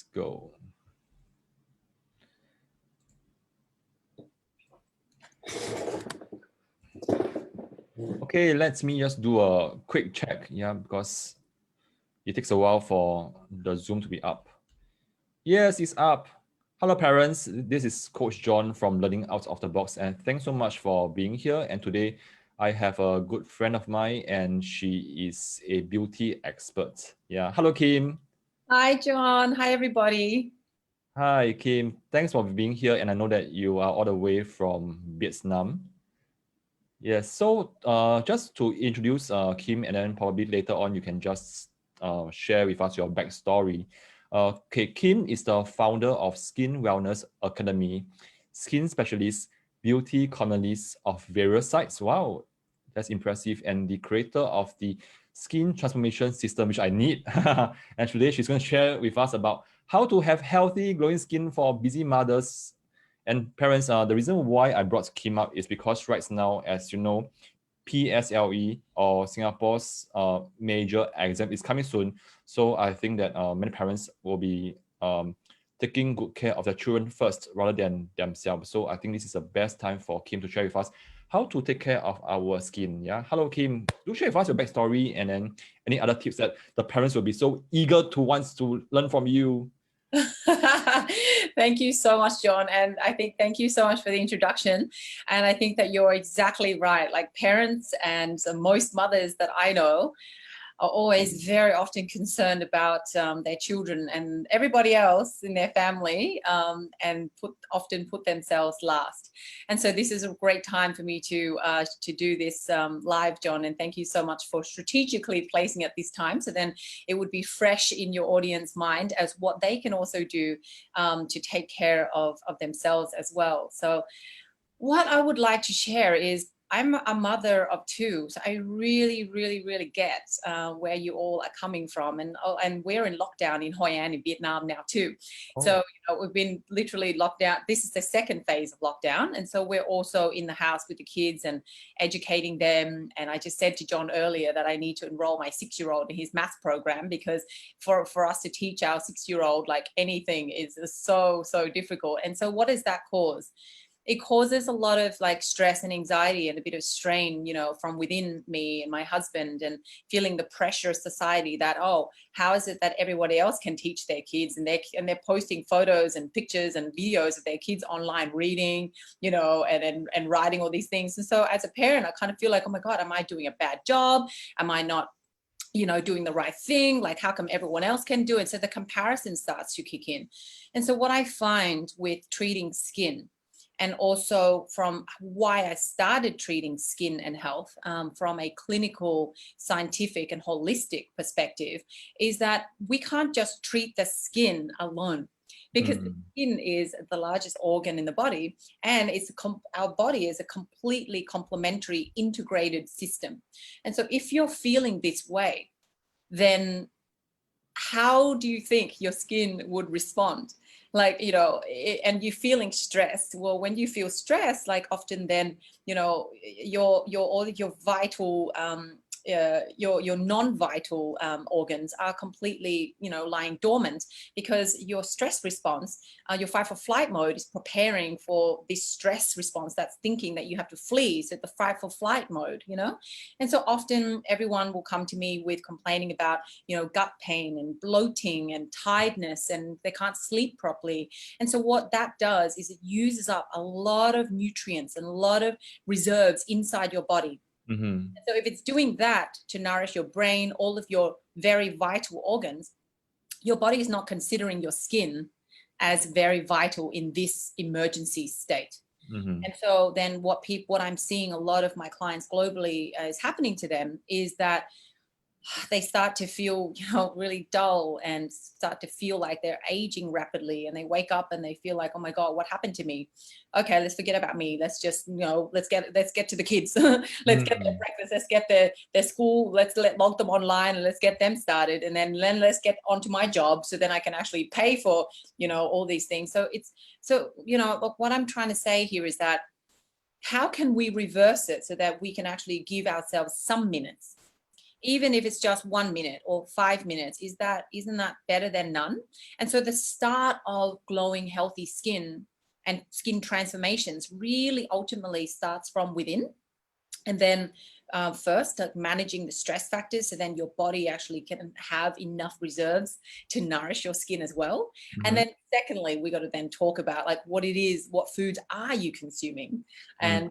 Let's go. Okay, let me just do a quick check, because it takes a while for the Zoom to be up. Yes, it's up. Hello, parents. This is Coach John from Learning Out of the Box, and thanks so much for being here. And today, I have a good friend of mine, and she is a beauty expert. Yeah. Hello, Kim. Hi, John. Hi, everybody. Hi, Kim. Thanks for being here. And I know that you are all the way from Vietnam. Yes. So, just to introduce Kim, and then probably later on you can just share with us your backstory. Okay, Kim is the founder of Skin Wellness Academy, skin specialist, beauty columnist of various sites. Wow, that's impressive. And the creator of the skin transformation system, which I need. And today she's going to share with us about how to have healthy, glowing skin for busy mothers and parents. The reason why I brought Kim up is because right now, as you know, PSLE or Singapore's major exam is coming soon. So I think that many parents will be taking good care of their children first rather than themselves. So I think this is the best time for Kim to share with us how to take care of our skin. Yeah. Hello, Kim. Do share with us your backstory and then any other tips that the parents will be so eager to want to learn from you. Thank you so much, John. And I think thank you so much for the introduction. And I think that you're exactly right. Like parents and most mothers that I know are always very often concerned about their children and everybody else in their family, and often put themselves last. And so this is a great time for me to do this live, John. And thank you so much for strategically placing it this time, so then it would be fresh in your audience mind as what they can also do to take care of themselves as well. So what I would like to share is I'm a mother of two, so I really, really, really get where you all are coming from, and we're in lockdown in Hoi An in Vietnam now too. Oh. So we've been literally locked down. This is the second phase of lockdown, and so we're also in the house with the kids and educating them. And I just said to John earlier that I need to enroll my 6-year-old in his math program, because for us to teach our 6-year-old like anything is so difficult. And so what does that cause? It causes a lot of like stress and anxiety and a bit of strain, from within me and my husband, and feeling the pressure of society that, oh, how is it that everybody else can teach their kids, and they're posting photos and pictures and videos of their kids online reading, and writing all these things. And so as a parent, I kind of feel like, oh my God, am I doing a bad job? Am I not doing the right thing? Like, how come everyone else can do it? So the comparison starts to kick in. And so what I find with treating skin, and also from why I started treating skin and health from a clinical, scientific and holistic perspective, is that we can't just treat the skin alone, because the skin is the largest organ in the body, and our body is a completely complementary, integrated system. And so if you're feeling this way, then how do you think your skin would respond? Like, and you're feeling stressed. Well, when you feel stressed, like often then, your all of your vital your non-vital organs are completely, lying dormant, because your stress response, your fight or flight mode is preparing for this stress response that's thinking that you have to flee. So the fight or flight mode, and so often everyone will come to me with complaining about, gut pain and bloating and tiredness, and they can't sleep properly. And so what that does is it uses up a lot of nutrients and a lot of reserves inside your body. So if it's doing that to nourish your brain, all of your very vital organs, your body is not considering your skin as very vital in this emergency state. And so then what I'm seeing a lot of my clients globally is happening to them is that they start to feel, really dull, and start to feel like they're aging rapidly, and they wake up and they feel like, oh my God, what happened to me? Okay, let's forget about me. Let's just, let's get to the kids. Let's get their breakfast. Let's get their school. Let's log them online, and let's get them started. And then let's get onto my job, so then I can actually pay for, all these things. So look, what I'm trying to say here is that how can we reverse it so that we can actually give ourselves some minutes even if it's just 1 minute or 5 minutes, isn't that better than none? And so the start of glowing, healthy skin and skin transformations really ultimately starts from within. And then first, managing the stress factors, so then your body actually can have enough reserves to nourish your skin as well. And then secondly, we got to then talk about like what it is, what foods are you consuming, and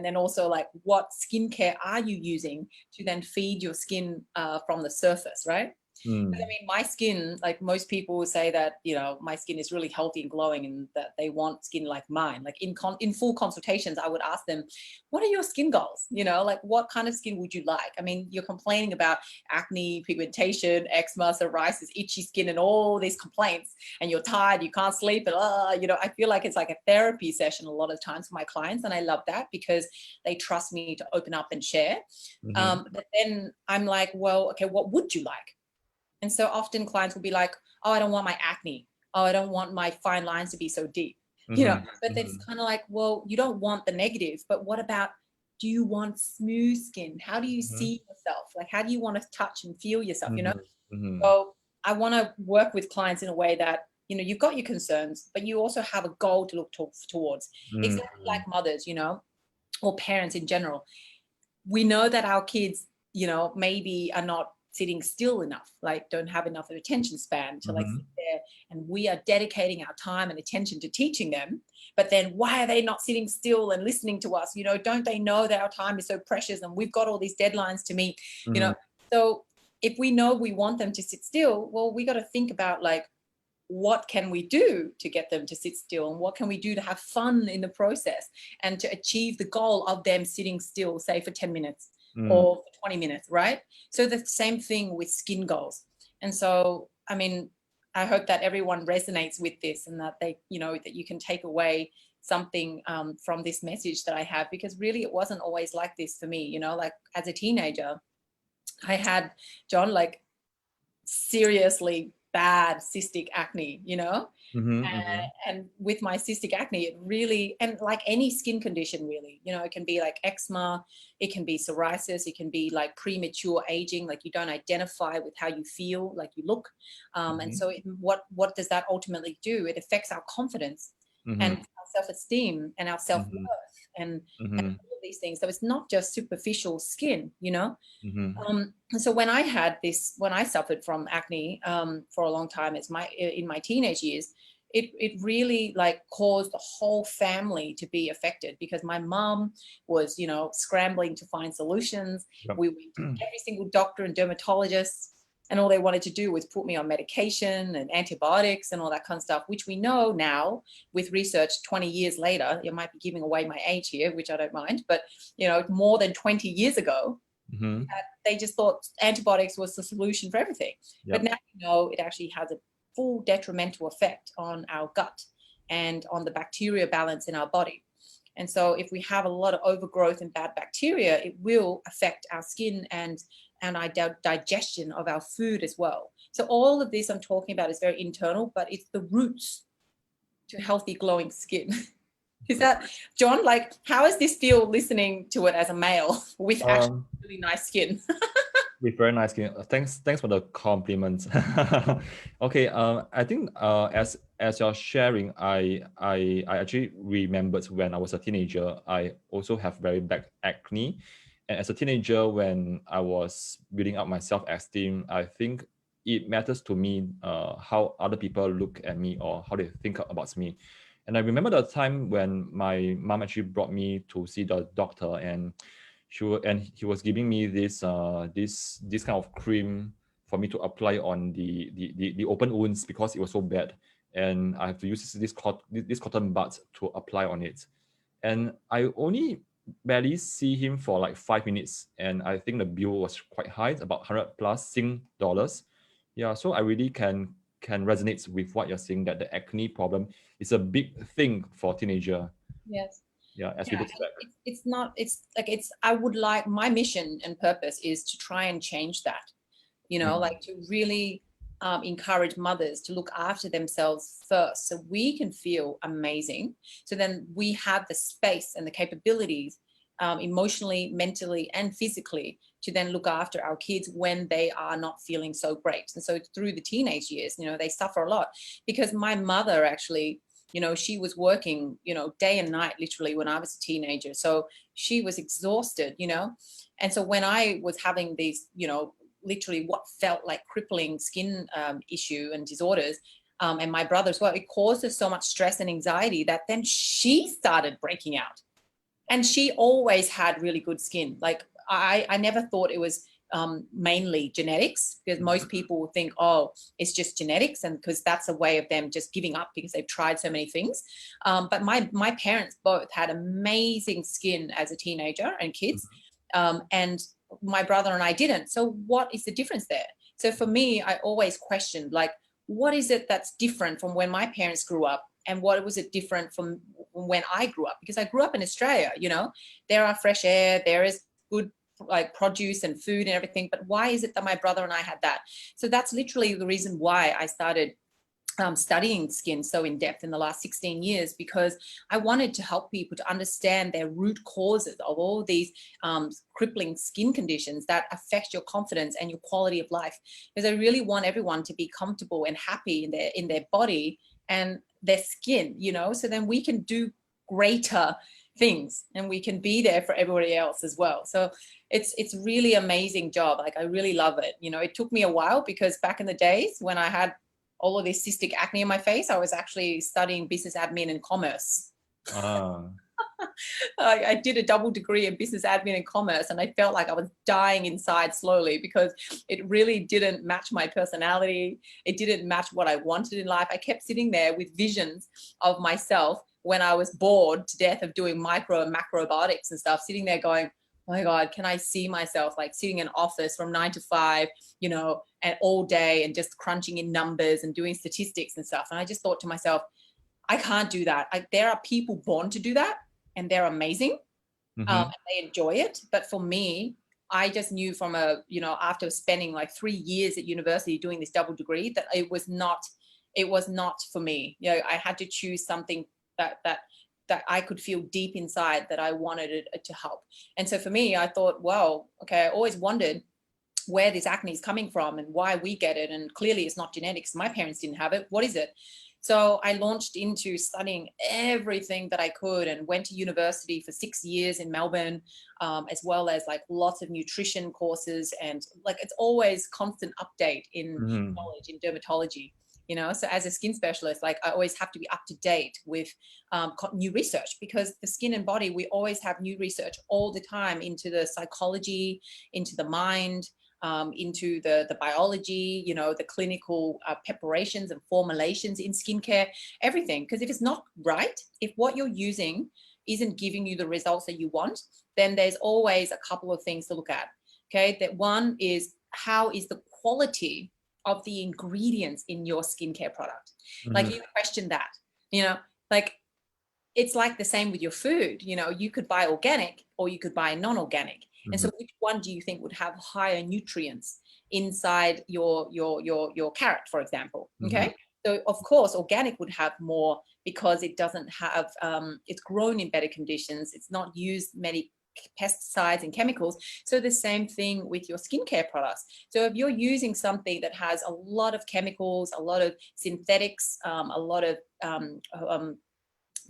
then also like what skincare are you using to then feed your skin from the surface, right? Because I mean, my skin, like most people will say that, you know, my skin is really healthy and glowing and that they want skin like mine. Like in full consultations, I would ask them, what are your skin goals? You know, like what kind of skin would you like? I mean, you're complaining about acne, pigmentation, eczema, psoriasis, itchy skin and all these complaints, and you're tired, you can't sleep. And, you know, I feel like it's like a therapy session a lot of times for my clients. And I love that because they trust me to open up and share. But then I'm like, well, okay, what would you like? And so often clients will be like, oh, I don't want my acne. Oh, I don't want my fine lines to be so deep, you know, but it's kind of like, well, you don't want the negative, but what about, do you want smooth skin? How do you see yourself? Like, how do you want to touch and feel yourself, you know? So I want to work with clients in a way that, you know, you've got your concerns, but you also have a goal to look towards. Exactly like mothers, you know, or parents in general. We know that our kids, you know, maybe are not sitting still enough, like don't have enough of attention span to like sit there, and we are dedicating our time and attention to teaching them, but then why are they not sitting still and listening to us? You know, don't they know that our time is so precious and we've got all these deadlines to meet, you know? So if we know we want them to sit still, well, we got to think about like, what can we do to get them to sit still, and what can we do to have fun in the process and to achieve the goal of them sitting still, say for 10 minutes or for 20 minutes, right? So the same thing with skin goals. And so, I mean, I hope that everyone resonates with this and that they, you know, that you can take away something from this message that I have, because really it wasn't always like this for me, you know, like as a teenager, I had, John, like seriously bad cystic acne, you know, and with my cystic acne, it really, and like any skin condition really, you know, it can be like eczema, it can be psoriasis, it can be like premature aging, like you don't identify with how you feel, like you look, and so what does that ultimately do? It affects our confidence and our self-esteem and our self-worth and all of these things. So it's not just superficial skin, you know. So when I suffered from acne for a long time, in my teenage years, it really like caused the whole family to be affected, because my mom was, you know, scrambling to find solutions. We went to every single doctor and dermatologist, and all they wanted to do was put me on medication and antibiotics and all that kind of stuff, which we know now with research 20 years later, it might be giving away my age here, which I don't mind, but, you know, more than 20 years ago, they just thought antibiotics was the solution for everything. But now we know it actually has a full detrimental effect on our gut and on the bacteria balance in our body. And so if we have a lot of overgrowth and bad bacteria, it will affect our skin and our digestion of our food as well. So all of this I'm talking about is very internal, but it's the roots to healthy glowing skin. Is that, John, like, how does this feel listening to it as a male with actually really nice skin? With very nice skin. Thanks for the compliments. Okay, I think as you're sharing, I actually remembered when I was a teenager, I also have very bad acne. And as a teenager, when I was building up my self-esteem, I think it matters to me how other people look at me or how they think about me. And I remember the time when my mom actually brought me to see the doctor, and he was giving me this kind of cream for me to apply on the open wounds because it was so bad, and I have to use this cotton bud to apply on it. And I only barely see him for like 5 minutes, and I think the bill was quite high, about 100 plus Sing dollars. Yeah, so I really can resonate with what you're saying, that the acne problem is a big thing for teenager. Yes. Yeah, as we look back. I would like, my mission and purpose is to try and change that, you know, like to really encourage mothers to look after themselves first so we can feel amazing. So then we have the space and the capabilities emotionally, mentally, and physically, to then look after our kids when they are not feeling so great. And so through the teenage years, you know, they suffer a lot, because my mother actually, you know, she was working, you know, day and night, literally, when I was a teenager. So she was exhausted, you know. And so when I was having these, you know, literally what felt like crippling skin issue and disorders, and my brother as well, it caused her so much stress and anxiety that then she started breaking out. And she always had really good skin. Like I never thought it was mainly genetics, because most people think, oh, it's just genetics, and because that's a way of them just giving up because they've tried so many things. But my parents both had amazing skin as a teenager and kids, and my brother and I didn't. So what is the difference there? So for me, I always questioned, like, what is it that's different from when my parents grew up, and what was it different from when I grew up? Because I grew up in Australia, you know, there are fresh air, there is good like produce and food and everything, but why is it that my brother and I had that? So that's literally the reason why I started studying skin so in depth in the last 16 years, because I wanted to help people to understand their root causes of all these crippling skin conditions that affect your confidence and your quality of life. Because I really want everyone to be comfortable and happy in their body and their skin, you know, so then we can do greater things and we can be there for everybody else as well. So it's really amazing job. Like I really love it. You know, it took me a while, because back in the days when I had all of this cystic acne in my face, I was actually studying business admin and commerce. I did a double degree in business admin and commerce, and I felt like I was dying inside slowly, because it really didn't match my personality. It didn't match what I wanted in life. I kept sitting there with visions of myself when I was bored to death of doing micro and macrobiotics and stuff, sitting there going, oh my God, can I see myself like sitting in an office from 9 to 5, you know, and all day and just crunching in numbers and doing statistics and stuff. And I just thought to myself, I can't do that. There are people born to do that, and they're amazing, and they enjoy it. But for me, I just knew from you know, after spending like 3 years at university doing this double degree, that it was not for me. You know, I had to choose something that I could feel deep inside that I wanted it to help. And so for me, I thought, well, okay, I always wondered where this acne is coming from and why we get it. And clearly it's not genetics. My parents didn't have it. What is it? So I launched into studying everything that I could, and went to university for 6 years in Melbourne, as well as like lots of nutrition courses. And like, it's always constant update in knowledge in dermatology, you know. So as a skin specialist, like I always have to be up to date with new research, because the skin and body, we always have new research all the time into the psychology, into the mind, into the biology, you know, the clinical preparations and formulations in skincare, everything. Because if it's not right, if what you're using isn't giving you the results that you want, then there's always a couple of things to look at. Okay, that one is, how is the quality of the ingredients in your skincare product? Like you question that, you know, like it's like the same with your food. You know, you could buy organic or you could buy non-organic. And so which one do you think would have higher nutrients inside your carrot, for example? Okay. So of course, organic would have more, because it doesn't have, it's grown in better conditions. It's not used many pesticides and chemicals. So the same thing with your skincare products. So if you're using something that has a lot of chemicals, a lot of synthetics, a lot of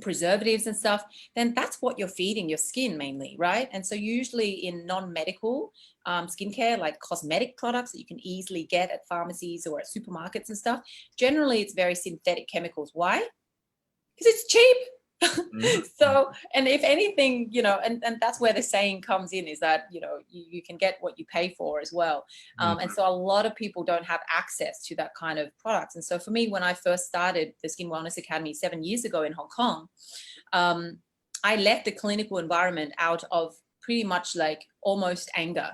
preservatives and stuff, then that's what you're feeding your skin mainly, right? And so usually in non-medical skincare, like cosmetic products that you can easily get at pharmacies or at supermarkets and stuff, generally it's very synthetic chemicals. Why? Because it's cheap. So, and if anything, you know, and that's where the saying comes in, is that, you know, you can get what you pay for as well. And so a lot of people don't have access to that kind of products. And so for me, when I first started the Skin Wellness Academy 7 years ago in Hong Kong, I left the clinical environment out of pretty much like almost anger,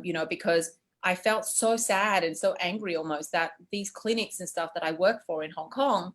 you know, because I felt so sad and so angry almost that these clinics and stuff that I work for in Hong Kong,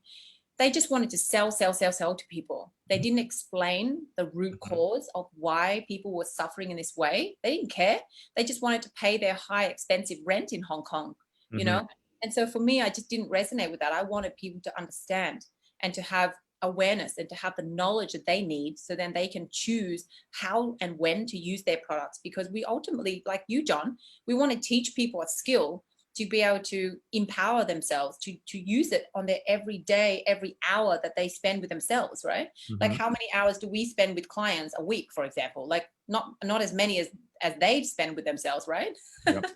they just wanted to sell to people. They didn't explain the root cause of why people were suffering in this way. They didn't care. They just wanted to pay their high expensive rent in Hong Kong, you know? And so for me, I just didn't resonate with that. I wanted people to understand and to have awareness and to have the knowledge that they need, so then they can choose how and when to use their products. Because we ultimately, like you, John, we want to teach people a skill to be able to empower themselves to use it on their every day, every hour that they spend with themselves, right? Like how many hours do we spend with clients a week, for example? Like not as many as they spend with themselves, right? Yep.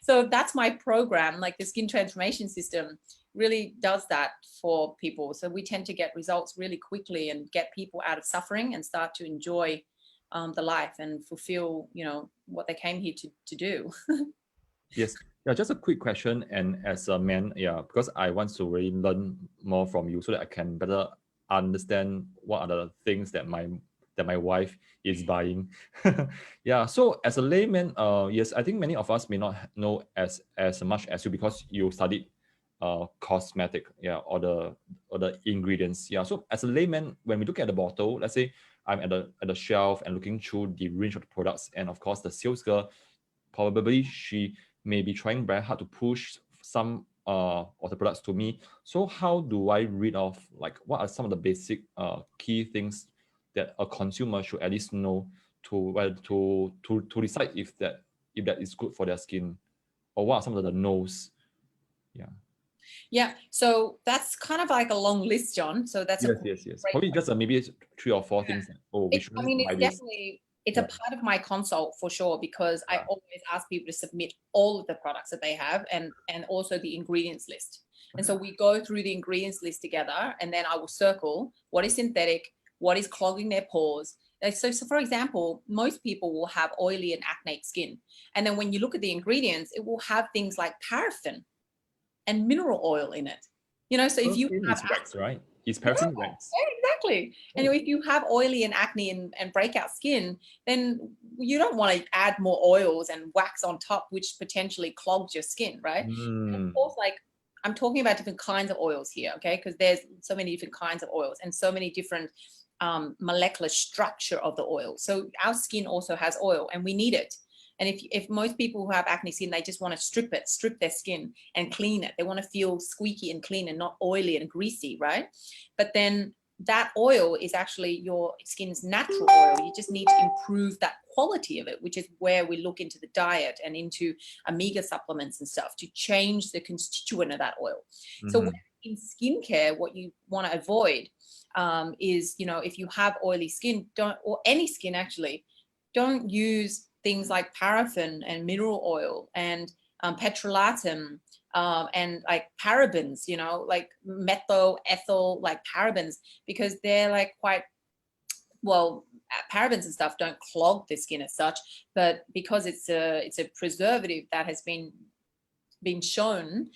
So that's my program. Like the skin transformation system really does that for people. So we tend to get results really quickly and get people out of suffering and start to enjoy the life and fulfill, you know, what they came here to do. Yes. Yeah, just a quick question. And as a man, yeah, because I want to really learn more from you so that I can better understand what are the things that my wife is buying. Yeah. So as a layman, yes, I think many of us may not know as much as you because you studied cosmetic, yeah, or the ingredients. Yeah. So as a layman, when we look at the bottle, let's say I'm at the shelf and looking through the range of the products, and of course the sales girl, probably she may be trying very hard to push some of the products to me. So how do I read off, like, what are some of the basic key things that a consumer should at least know to decide if that is good for their skin, or what are some of the no's? Yeah. Yeah, so that's kind of like a long list, John. So that's a Yes. great Probably question. just maybe 3 or 4 things that, oh, we I shouldn't mean, buy it's this. definitely, it's a Yeah. part of my consult for sure, because I Yeah. always ask people to submit all of the products that they have and also the ingredients list. And so we go through the ingredients list together, and then I will circle what is synthetic, what is clogging their pores. Like, so for example, most people will have oily and acneic skin. And then when you look at the ingredients, it will have things like paraffin and mineral oil in it. You know, so if you Skin have is wax, right? Is yeah, paraffin wax? exactly. And if you have oily and acne and breakout skin, then you don't want to add more oils and wax on top, which potentially clogs your skin, right? And of Mm. course, like I'm talking about different kinds of oils here, okay? Because there's so many different kinds of oils and so many different molecular structure of the oil. So our skin also has oil and we need it. And if most people who have acne skin, they just want to strip their skin and clean it. They want to feel squeaky and clean and not oily and greasy, right? But then that oil is actually your skin's natural oil. You just need to improve that quality of it, which is where we look into the diet and into omega supplements and stuff to change the constituent of that oil. So in skincare, what you want to avoid is, you know, if you have oily skin, or any skin actually, don't use things like paraffin and mineral oil and petrolatum and like parabens, you know, like methyl, ethyl, like parabens, because they're like quite, well, parabens and stuff don't clog the skin as such, but because it's a preservative that has been shown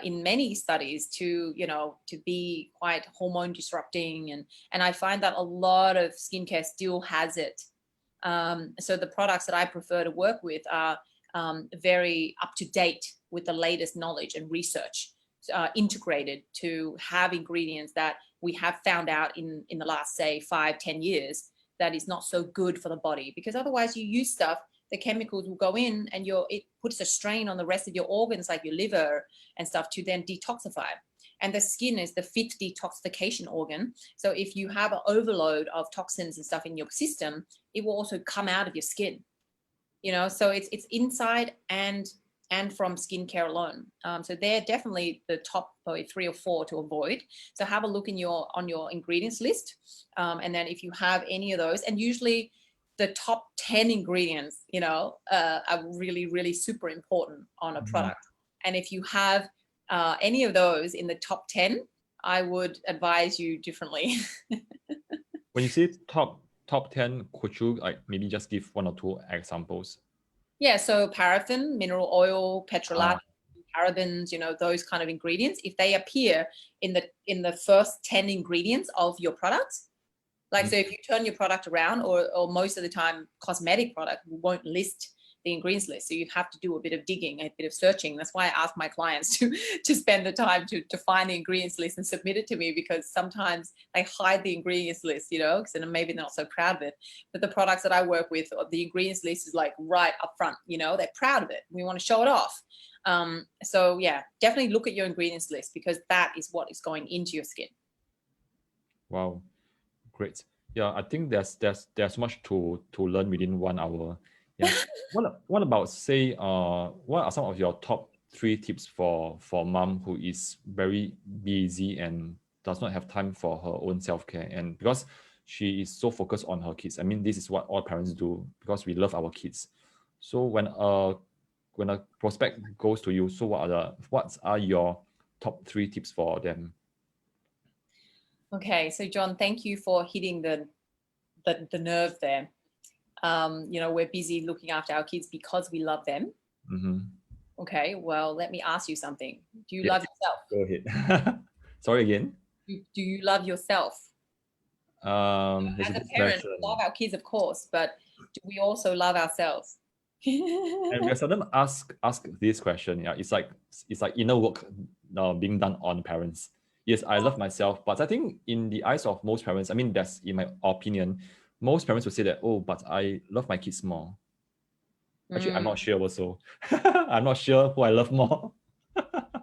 in many studies to, you know, to be quite hormone disrupting, and I find that a lot of skincare still has it. So the products that I prefer to work with are very up to date with the latest knowledge and research, integrated to have ingredients that we have found out in the last, say, 5-10 years that is not so good for the body. Because otherwise you use stuff, the chemicals will go in and it puts a strain on the rest of your organs like your liver and stuff to then detoxify. And the skin is the fifth detoxification organ. So if you have an overload of toxins and stuff in your system, it will also come out of your skin. You know, so it's inside and from skincare alone. So they're definitely the top probably 3 or 4 to avoid. So have a look on your ingredients list, and then if you have any of those, and usually the top 10 ingredients, you know, are really super important on a product. And if you have any of those in the top 10, I would advise you differently. When you say top 10, could you like maybe just give 1 or 2 examples? Yeah, so paraffin, mineral oil, petrolatum, Ah. parabens, you know, those kind of ingredients, if they appear in the first 10 ingredients of your product, like, so if you turn your product around, or most of the time cosmetic product won't list the ingredients list, so you have to do a bit of digging, a bit of searching. That's why I ask my clients to spend the time to find the ingredients list and submit it to me, because sometimes they hide the ingredients list, you know, because maybe they're not so proud of it. But the products that I work with, the ingredients list is like right up front, you know, they're proud of it. We want to show it off. So yeah, definitely look at your ingredients list, because that is what is going into your skin. Wow, great. Yeah, I think there's much to learn within 1 hour. Yeah. What about, say, what are some of your top 3 tips for mom who is very busy and does not have time for her own self-care, and because she is so focused on her kids? I mean, this is what all parents do because we love our kids. So when a prospect goes to you, so what are your top 3 tips for them? Okay, so John, thank you for hitting the nerve there. We're busy looking after our kids because we love them. Mm-hmm. Okay, well, let me ask you something. Do you Yes, love yourself? go ahead. Sorry again. Do you love yourself? That's a As a good parent, we question. love our kids, of course, but do we also love ourselves? And we are seldom ask this question. Yeah, it's like inner work being done on parents. Yes, I love myself, but I think in the eyes of most parents, I mean, that's in my opinion, most parents would say that, oh, but I love my kids more. Actually, I'm Mm. not sure also. I'm not sure who I love more.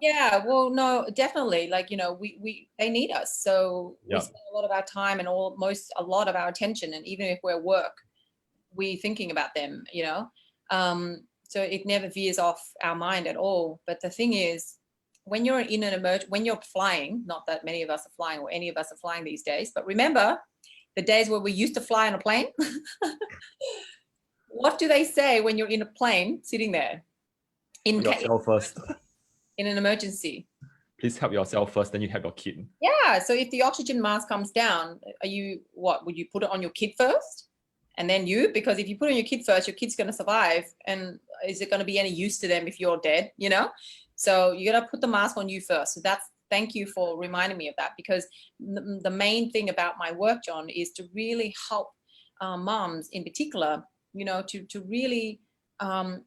Yeah, well, no, definitely. Like, we they need us. So we Yeah. spend a lot of our time and almost a lot of our attention. And even if we're at work, we thinking about them. So it never veers off our mind at all. But the thing is, when you're in when you're flying, not that many of us are flying or any of us are flying these days, but remember the days where we used to fly on a plane. What do they say when you're in a plane sitting there in Help yourself first. in an emergency? Please help yourself first, then you help your kid. Yeah. So if the oxygen mask comes down, would you put it on your kid first and then you? Because if you put it on your kid first, your kid's going to survive. And is it going to be any use to them if you're dead? So you got to put the mask on you first. So thank you for reminding me of that, because the main thing about my work, John, is to really help moms in particular, to really, I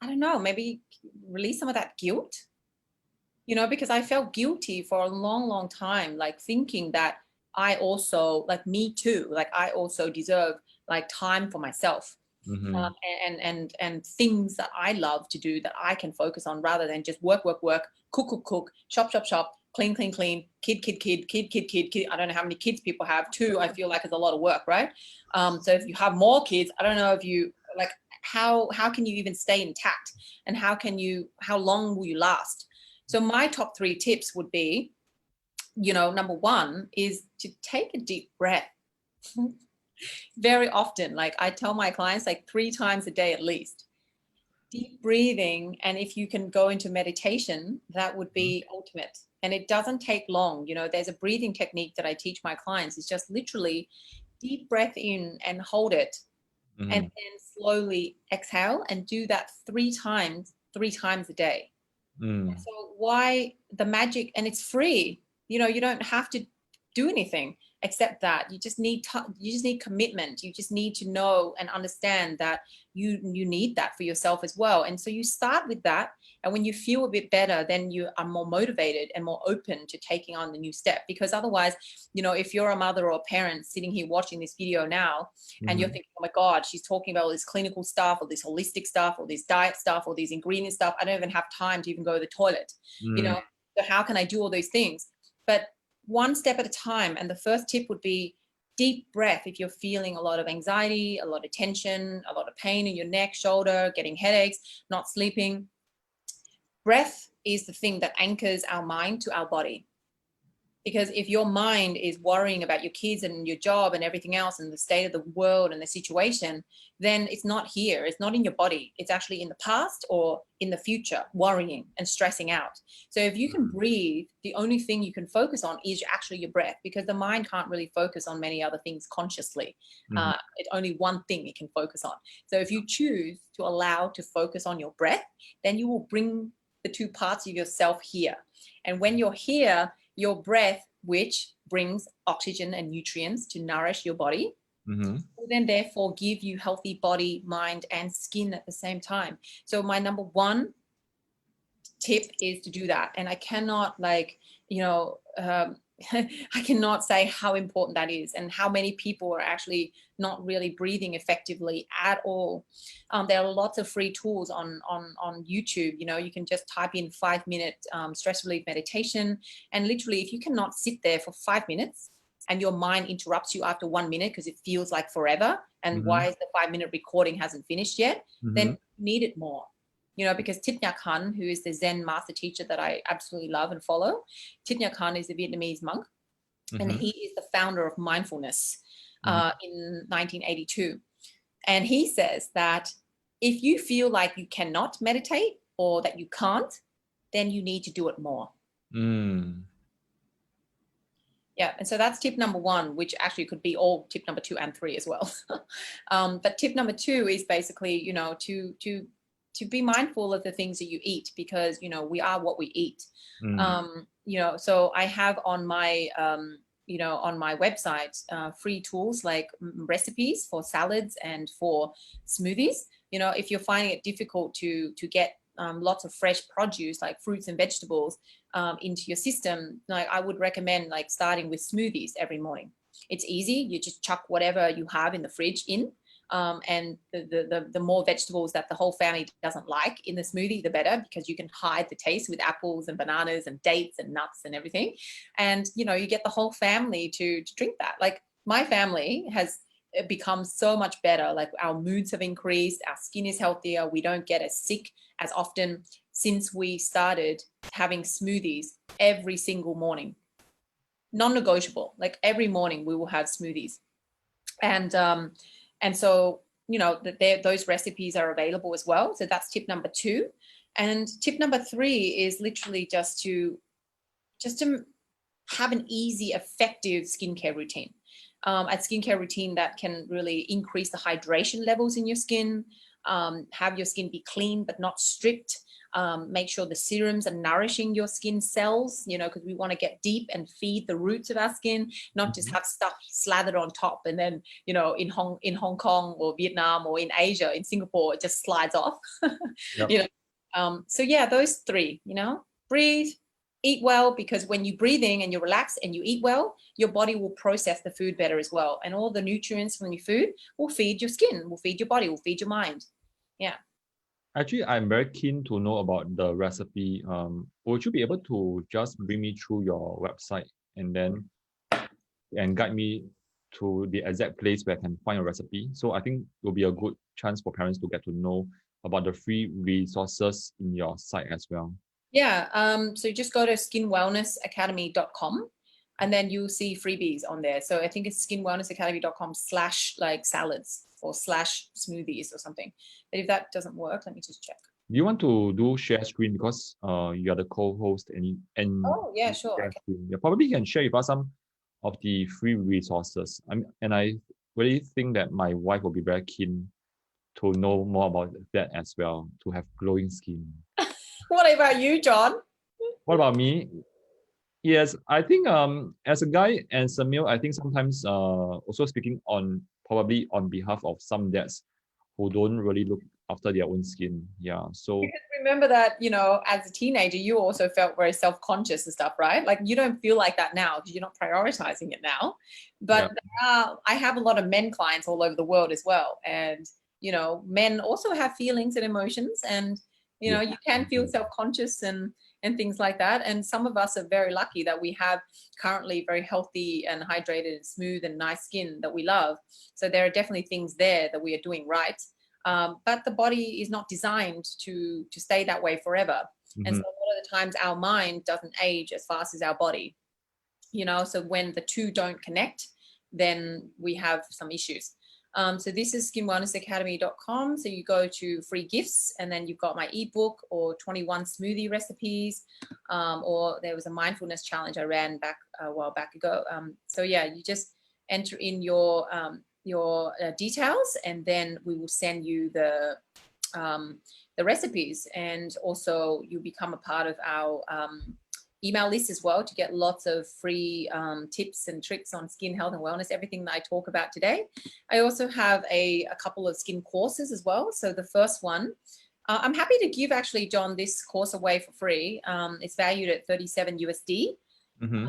don't know, maybe release some of that guilt, because I felt guilty for a long, long time, like thinking that I also, like me too, like I also deserve like time for myself, Mm-hmm. and things that I love to do that I can focus on rather than just work, work, work, cook, cook, cook, shop, shop, shop, clean, clean, clean, kid, kid, kid, kid, kid, kid, kid. I don't know how many kids people have. 2, I feel like, is a lot of work, right? So if you have more kids, I don't know if you like how can you even stay intact, and how long will you last? So my top 3 tips would be, number 1 is to take a deep breath. Very often, like I tell my clients, like 3 times a day at least. Deep breathing, and if you can go into meditation, that would be ultimate. And it doesn't take long. There's a breathing technique that I teach my clients. It's just literally deep breath in and hold it, and Mm-hmm. then slowly exhale, and do that 3 times a day. Mm. So why the magic? And it's free. You don't have to do anything except that. You just need commitment. You just need to know and understand that you need that for yourself as well. And so you start with that, and when you feel a bit better, then you are more motivated and more open to taking on the new step. Because otherwise, if you're a mother or a parent sitting here watching this video now, and you're Mm-hmm. thinking, oh my God, she's talking about all this clinical stuff, or this holistic stuff, or this diet stuff, or these ingredient stuff, I don't even have time to even go to the toilet, you Mm. know so how can I do all those things? But one step at a time. And the first tip would be deep breath. If you're feeling a lot of anxiety, a lot of tension, a lot of pain in your neck, shoulder, getting headaches, not sleeping, breath is the thing that anchors our mind to our body. Because if your mind is worrying about your kids and your job and everything else and the state of the world and the situation, then it's not here. It's not in your body. It's actually in the past or in the future, worrying and stressing out. So if you can breathe, the only thing you can focus on is actually your breath, because the mind can't really focus on many other things consciously. Mm-hmm. It's only one thing it can focus on. So if you choose to allow to focus on your breath, then you will bring the 2 parts of yourself here. And when you're here, your breath, which brings oxygen and nutrients to nourish your body, Mm-hmm. will then therefore give you healthy body, mind, and skin at the same time. So my number 1 tip is to do that. And I cannot I cannot say how important that is, and how many people are actually not really breathing effectively at all. There are lots of free tools on YouTube. You can just type in 5-minute stress relief meditation, and literally, if you cannot sit there for 5 minutes and your mind interrupts you after 1 minute because it feels like forever, and Mhm. why is the 5-minute recording hasn't finished yet, then Mhm. you need it more. You know, because Thich Nhat Hanh, who is the Zen master teacher that I absolutely love and follow, Thich Nhat Hanh is a Vietnamese monk, and Mhm. he is the founder of mindfulness Mhm. in 1982. And he says that if you feel like you cannot meditate or that you can't, then you need to do it more. Mm. Yeah, and so that's tip number 1, which actually could be all tip number 2 and 3 as well. But tip number 2 is basically, you know, to be mindful of the things that you eat, because, you know, we are what we eat. Mm. You know, so I have on my you know, on my website, free tools like recipes for salads and for smoothies. You know, if you're finding it difficult to get lots of fresh produce like fruits and vegetables into your system, like I would recommend like starting with smoothies every morning. It's easy. You just chuck whatever you have in the fridge in. And the more vegetables that the whole family doesn't like in the smoothie, the better, because you can hide the taste with apples and bananas and dates and nuts and everything. And, you know, you get the whole family to drink that. Like my family has become so much better. Like our moods have increased, our skin is healthier, we don't get as sick as often since we started having smoothies every single morning. Non-negotiable. Like every morning we will have smoothies. And so, you know, that those recipes are available as well. So that's tip number 2. And tip number 3 is literally just to have an easy, effective skincare routine. A skincare routine that can really increase the hydration levels in your skin, have your skin be clean but not stripped. Make sure the serums are nourishing your skin cells, you know, because we want to get deep and feed the roots of our skin, not just Mhm. have stuff slathered on top and then, you know, in Hong Kong or Vietnam or in Asia, in Singapore, it just slides off. Yep. You know, so yeah, those 3, you know, breathe, eat well, because when you breathe in and you relax and you eat well, your body will process the food better as well, and all the nutrients from your food will feed your skin, will feed your body, will feed your mind. Yeah. Actually, I'm very keen to know about the recipe. Would you be able to just bring me through your website and then guide me to the exact place where I can find a recipe? So I think it will be a good chance for parents to get to know about the free resources in your site as well. Yeah. So just go to skinwellnessacademy.com and then you'll see freebies on there. So I think it's skinwellnessacademy.com / like salads or / smoothies or something. But if that doesn't work, let me just check. Do you want to do share screen, because you are the co-host and Oh, yeah, sure. share Okay. screen? Yeah, probably you can share with us some of the free resources. I really think that my wife will be very keen to know more about that as well, to have glowing skin. What about you, John? What about me? Yes, I think as a guy and as a male, I think sometimes also speaking on probably on behalf of some dads who don't really look after their own skin. Yeah. So Remember that, you know, as a teenager, you also felt very self-conscious and stuff, right? Like you don't feel like that now because you're not prioritizing it now. yeah. But I have a lot of men clients all over the world as well. And, you know, men also have feelings and emotions, and, you know, Yeah. you can feel self-conscious and things like that. And some of us are very lucky that we have currently very healthy and hydrated and smooth and nice skin that we love. So there are definitely things there that we are doing right. But the body is not designed to stay that way forever. And Mm-hmm. so a lot of the times our mind doesn't age as fast as our body, you know, so when the two don't connect, then we have some issues. So this is skinwellnessacademy.com. So you go to free gifts, and then you've got my ebook or 21 smoothie recipes, or there was a mindfulness challenge I ran back a while back ago. So yeah, you just enter in your details, and then we will send you the recipes, and also you become a part of our email list as well to get lots of free tips and tricks on skin health and wellness, everything that I talk about today. I also have a couple of skin courses as well. So the first one, I'm happy to give actually, John, this course away for free. It's valued at 37 USD. Mm-hmm.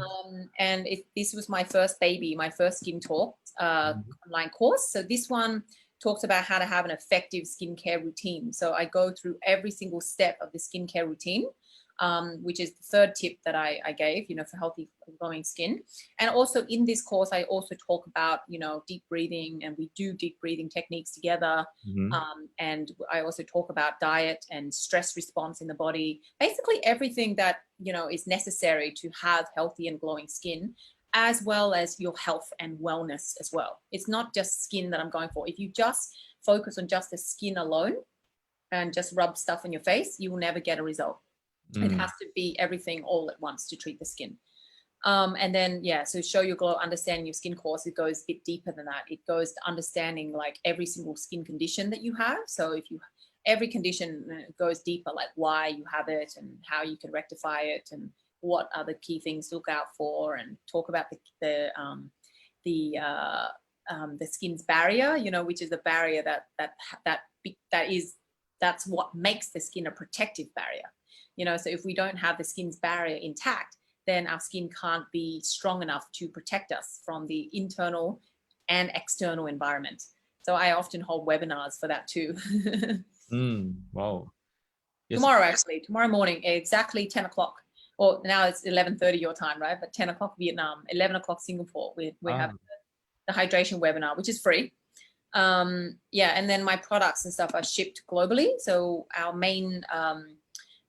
And this was my first baby, my first Skin Talk online course. So this one talks about how to have an effective skincare routine. So I go through every single step of the skincare routine. which is the third tip that I gave, for healthy glowing skin. And also in this course, I also talk about, deep breathing, and we do deep breathing techniques together. And I also talk about diet and stress response in the body, basically everything that, is necessary to have healthy and glowing skin, as well as your health and wellness as well. It's not just skin that I'm going for. If you just focus on just the skin alone and just rub stuff on your face, you will never get a result. It has to be everything all at once to treat the skin. And then, so Show Your Glow, Understanding Your Skin course, it goes a bit deeper than that. It goes to understanding like every single skin condition that you have. So every condition goes deeper, like why you have it and how you can rectify it and what are the key things to look out for, and talk about the skin's barrier, which is the barrier that's what makes the skin a protective barrier. So if we don't have the skin's barrier intact, then our skin can't be strong enough to protect us from the internal and external environment. So I often hold webinars for that too. Wow. Yes. Tomorrow morning, exactly 10 o'clock. Or now it's 11:30 your time, right? But 10 o'clock Vietnam, 11 o'clock Singapore. We have the hydration webinar, which is free. And then my products and stuff are shipped globally. So our main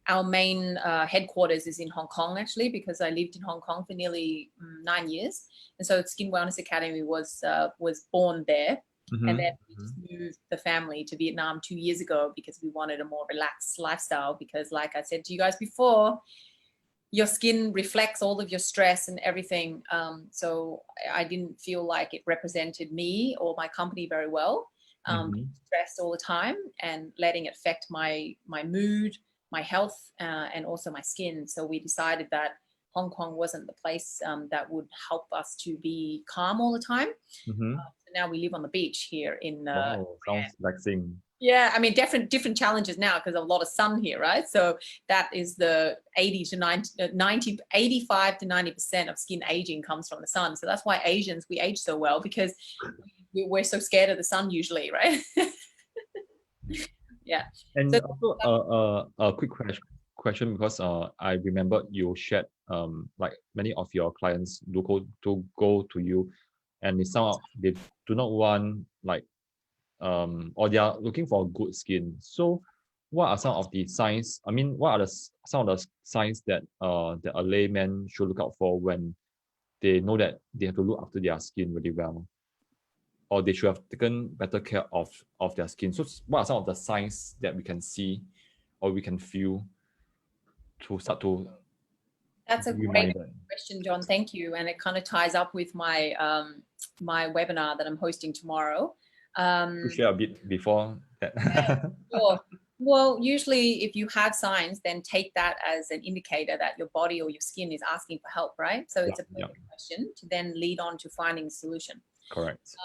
headquarters is in Hong Kong, actually, because I lived in Hong Kong for nearly 9 years. And so Skin Wellness Academy was born there. And then we just moved the family to Vietnam 2 years ago because we wanted a more relaxed lifestyle. Because like I said to you guys before, your skin reflects all of your stress and everything. So I didn't feel like it represented me or my company very well. Stressed all the time and letting it affect my mood, my health, and also my skin. So we decided that Hong Kong wasn't the place that would help us to be calm all the time. So now we live on the beach here in wow, sounds relaxing. Yeah, I mean, different challenges now because of a lot of sun here, right? So that is the 85 to 90% of skin aging comes from the sun. So that's why Asians, we age so well, because we're so scared of the sun usually, right? Yeah. And so, also a quick question, because I remember you shared like many of your clients do go to you, and they do not want like or they are looking for good skin. So what are some of the signs? I mean, what are some of the signs that that a layman should look out for when they know that they have to look after their skin really well, or they should have taken better care of their skin? So what are some of the signs that we can see or we can feel to start to that's a be great reminded? question, John. Thank you. And it kind of ties up with my my webinar that I'm hosting tomorrow. To share a bit before that. Yeah, sure. Well, usually if you have signs, then take that as an indicator that your body or your skin is asking for help, right? So it's a perfect question to then lead on to finding a solution. Correct.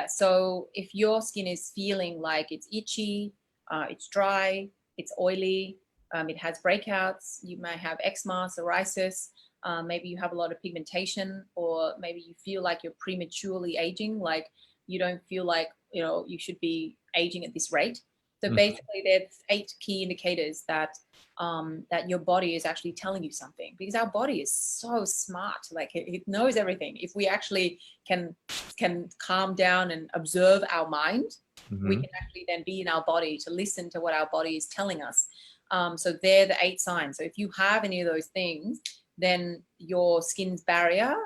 So if your skin is feeling like it's itchy, it's dry, it's oily, it has breakouts, you may have eczema, psoriasis, maybe you have a lot of pigmentation, or maybe you feel like you're prematurely aging, like you don't feel like, you should be aging at this rate. So basically there's 8 key indicators that that your body is actually telling you something, because our body is so smart. Like it knows everything. If we actually can calm down and observe our mind, we can actually then be in our body to listen to what our body is telling us. So they're the 8 signs. So if you have any of those things, then your skin's barrier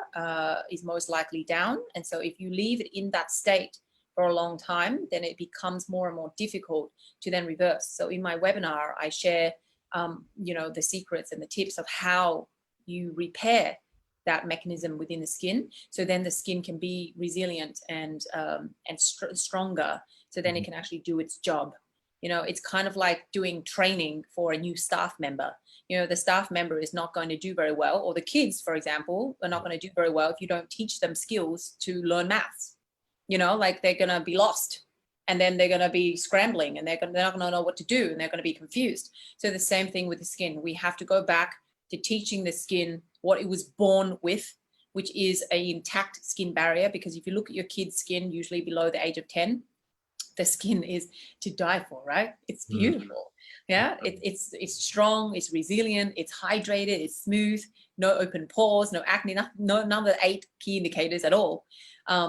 is most likely down. And so if you leave it in that state for a long time, then it becomes more and more difficult to then reverse. So in my webinar, I share, the secrets and the tips of how you repair that mechanism within the skin. So then the skin can be resilient and stronger. So then it can actually do its job. It's kind of like doing training for a new staff member. The staff member is not going to do very well, or the kids, for example, are not going to do very well if you don't teach them skills to learn maths. Like they're going to be lost, and then they're going to be scrambling, and they're not going to know what to do, and they're going to be confused. So the same thing with the skin. We have to go back to teaching the skin what it was born with, which is an intact skin barrier. Because if you look at your kid's skin, usually below the age of 10, the skin is to die for, right? It's beautiful. Yeah, it's strong, it's resilient, it's hydrated, it's smooth, no open pores, no acne, no none of the 8 key indicators at all.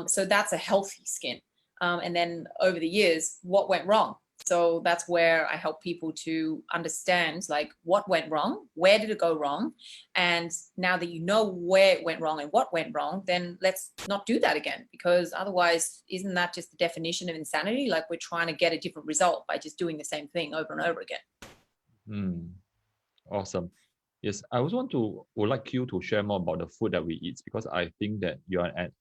So that's a healthy skin. And then over the years, what went wrong? So that's where I help people to understand like what went wrong, where did it go wrong? And now that you know where it went wrong and what went wrong, then let's not do that again, because otherwise, isn't that just the definition of insanity? Like we're trying to get a different result by just doing the same thing over and over again. Awesome. Yes, I also would like you to share more about the food that we eat, because I think that you are an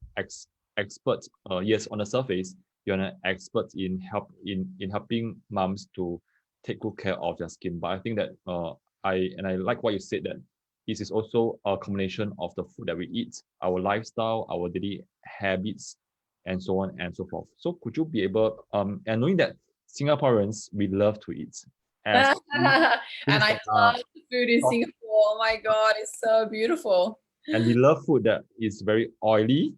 expert. Yes, on the surface, you're an expert in helping moms to take good care of their skin. But I think that I like what you said, that this is also a combination of the food that we eat, our lifestyle, our daily habits, and so on and so forth. So could you be able and knowing that Singaporeans, we love to eat, as And I love the food in Singapore. Oh my God, it's so beautiful. And we love food that is very oily.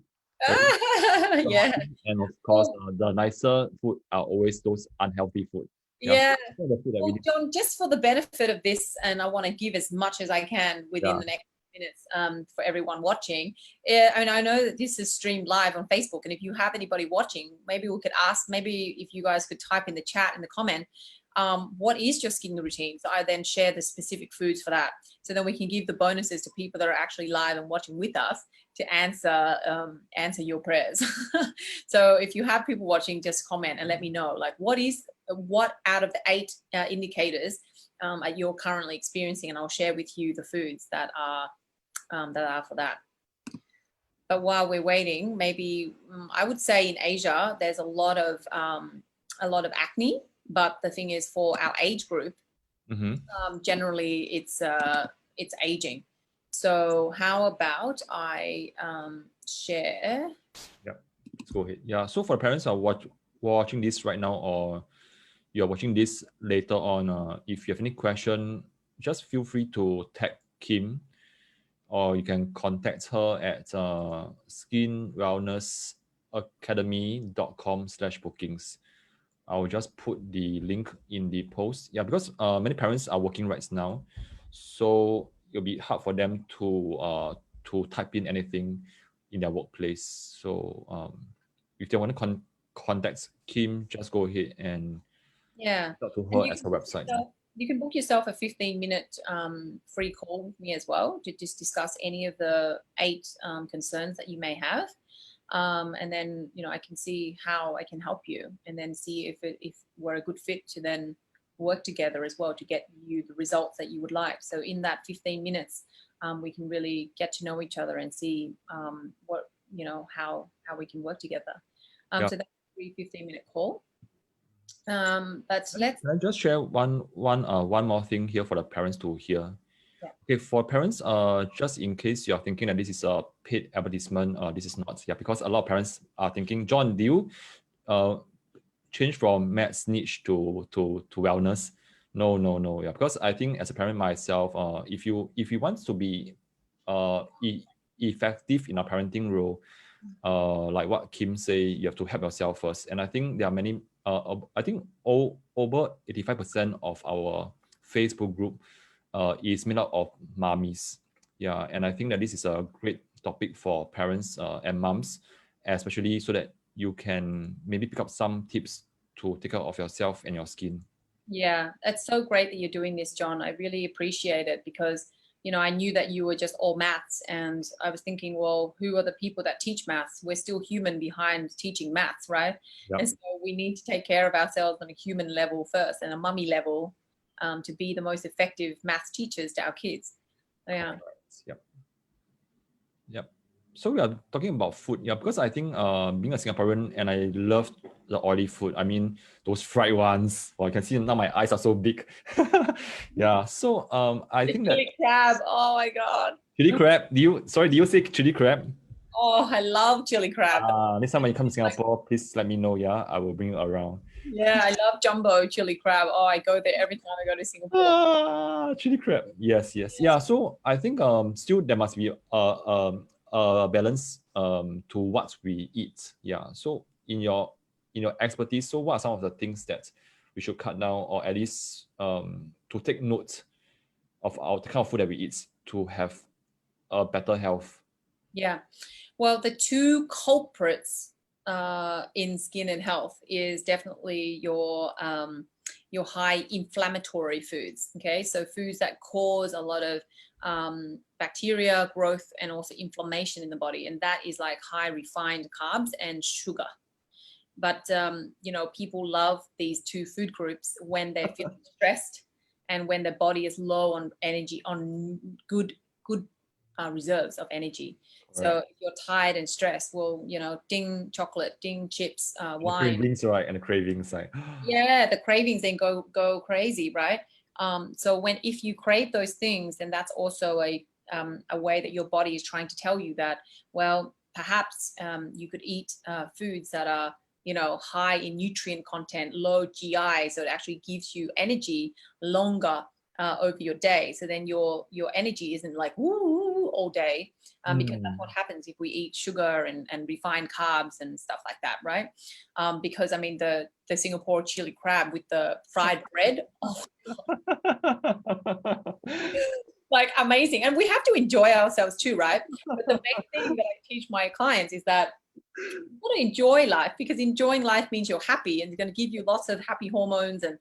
Yeah. And of course, the nicer food are always those unhealthy food. Yeah. So the food that Well, John, just for the benefit of this, and I want to give as much as I can within the next minutes for everyone watching. I mean, I know that this is streamed live on Facebook, and if you have anybody watching, maybe we could ask, maybe if you guys could type in the chat, in the comment, what is your skin routine? So I then share the specific foods for that. So then we can give the bonuses to people that are actually live and watching with us to answer your prayers. So if you have people watching, just comment and let me know, like, what out of the 8 indicators you're currently experiencing, and I'll share with you the foods that are for that. But while we're waiting, maybe I would say in Asia there's a lot of acne. But the thing is, for our age group, generally it's aging. So how about I share? Yeah, let's go ahead. Yeah, so for parents who are watching this right now, or you're watching this later on, if you have any question, just feel free to tag Kim, or you can contact her at skinwellnessacademy.com/bookings. I'll just put the link in the post. Yeah, because many parents are working right now, so it'll be hard for them to type in anything in their workplace. So if they want to contact Kim, just go ahead and talk to her at her website. You can book yourself a 15-minute free call with me as well to just discuss any of the 8 concerns that you may have. And then, I can see how I can help you, and then see if we're a good fit to then work together as well to get you the results that you would like. So in that 15 minutes, we can really get to know each other and see what, how we can work together. So that's a free 15-minute call. Can I just share one more thing here for the parents to hear? Okay, for parents, just in case you're thinking that this is a paid advertisement, this is not. Yeah, because a lot of parents are thinking, John, do you change from maths niche to wellness? No. Yeah, because I think as a parent myself, if you want to be effective in a parenting role, like what Kim say, you have to help yourself first. And I think there are many. I think over 85% of our Facebook group is made up of mommies. Yeah, and I think that this is a great topic for parents and moms, especially so that you can maybe pick up some tips to take care of yourself and your skin. Yeah, it's so great that you're doing this, John. I really appreciate it, because I knew that you were just all maths, and I was thinking, well, who are the people that teach maths? We're still human behind teaching maths, right? Yep. And so we need to take care of ourselves on a human level first, and a mummy level, to be the most effective maths teachers to our kids. Yeah. Yep. So we are talking about food, yeah, because I think being a Singaporean, and I love the oily food. I mean, those fried ones. Well, I can see now my eyes are so big. Yeah. So I think that chili crab. Oh my God. Chili crab. Do you say chili crab? Oh, I love chili crab. Next time when you come to Singapore, please let me know. Yeah, I will bring you around. Yeah, I love jumbo chili crab. Oh, I go there every time I go to Singapore. Chili crab. Yes. Yeah. So I think still there must be a balance to what we eat. Yeah. So in your in your expertise, so what are some of the things that we should cut down, or at least to take note of the kind of food that we eat to have a better health? Yeah. Well, the two culprits in skin and health is definitely your high inflammatory foods. Okay, so foods that cause a lot of bacteria growth and also inflammation in the body, and that is like high refined carbs and sugar. But you know, people love these two food groups when they're feeling stressed and when their body is low on energy, on good reserves of energy. Correct. So if you're tired and stressed, well, you know, ding chocolate, ding chips, wine. The cravings, right? And the cravings, like Yeah, the cravings then go crazy, right? So if you crave those things, then that's also a way that your body is trying to tell you that, well, perhaps you could eat foods that are, you know, high in nutrient content, low GI, so it actually gives you energy longer over your day. So then your energy isn't like woo all day, because that's what happens if we eat sugar and refined carbs and stuff like that, right? Because I mean the Singapore chili crab with the fried bread, oh, like amazing. And we have to enjoy ourselves too, right? But the main thing that I teach my clients is that you want to enjoy life, because enjoying life means you're happy, and it's going to give you lots of happy hormones and